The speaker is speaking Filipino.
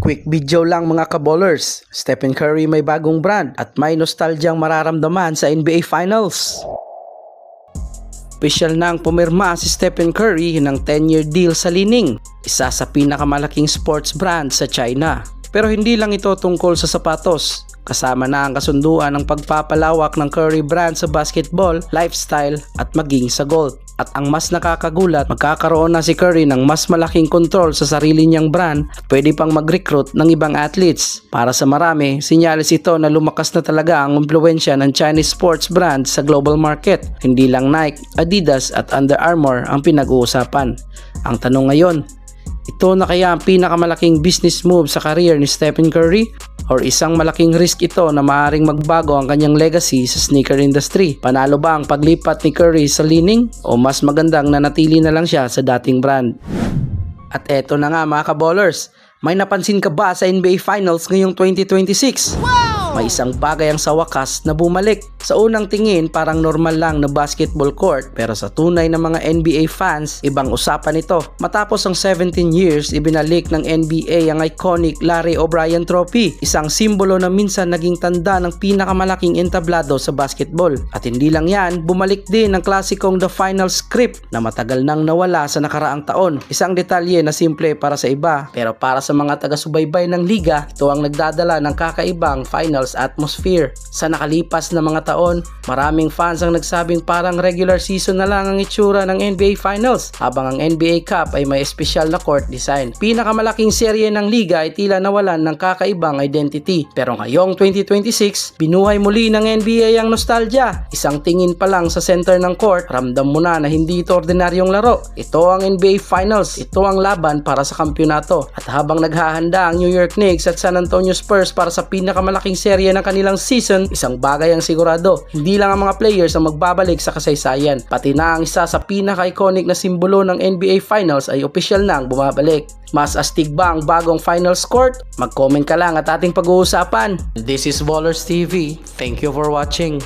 Quick video lang mga kaballers, Stephen Curry may bagong brand at may nostalgiang mararamdaman sa NBA Finals. Official nang pumirma si Stephen Curry ng 10-year deal sa Li-Ning, isa sa pinakamalaking sports brand sa China. Pero hindi lang ito tungkol sa sapatos. Kasama na ang kasunduan ng pagpapalawak ng Curry brand sa basketball, lifestyle at maging sa golf. At ang mas nakakagulat, magkakaroon na si Curry ng mas malaking kontrol sa sarili niyang brand at pwede pang mag-recruit ng ibang athletes. Para sa marami, sinyalis ito na lumakas na talaga ang impluwensya ng Chinese sports brand sa global market. Hindi lang Nike, Adidas at Under Armour ang pinag-uusapan. Ang tanong ngayon, ito na kaya ang pinakamalaking business move sa career ni Stephen Curry? Or isang malaking risk ito na maaaring magbago ang kanyang legacy sa sneaker industry? Panalo ba ang paglipat ni Curry sa Li-Ning? O mas magandang nanatili na lang siya sa dating brand? At eto na nga mga kaballers, may napansin ka ba sa NBA Finals ngayong 2026? Wow! May isang bagay ang sa wakas na bumalik. Sa unang tingin parang normal lang na basketball court, pero sa tunay na mga NBA fans, ibang usapan ito. Matapos ang 17 years, ibinalik ng NBA ang iconic Larry O'Brien Trophy, isang simbolo na minsan naging tanda ng pinakamalaking entablado sa basketball. At hindi lang yan, bumalik din ang klasikong The Final Script na matagal nang nawala sa nakaraang taon. Isang detalye na simple para sa iba, pero para sa mga taga-subaybay ng liga, ito ang nagdadala ng kakaibang finals atmosphere. Sa nakalipas na mga taon, maraming fans ang nagsabing parang regular season na lang ang itsura ng NBA Finals, habang ang NBA Cup ay may espesyal na court design. Pinakamalaking serye ng liga ay tila nawalan ng kakaibang identity. Pero ngayong 2026, binuhay muli ng NBA ang nostalgia. Isang tingin pa lang sa center ng court, ramdam mo na hindi ito ordinaryong laro. Ito ang NBA Finals, ito ang laban para sa kampyonato. At habang naghahanda ang New York Knicks at San Antonio Spurs para sa pinakamalaking serye ng kanilang season, isang bagay ang sigurado, hindi lang ang mga players ang magbabalik sa kasaysayan, pati na ang isa sa pinaka-iconic na simbolo ng NBA Finals ay opisyal nang bumabalik. Mas astig ba ang bagong Finals court? Mag-comment ka lang at ating pag-uusapan. This is Ballers TV. Thank you for watching.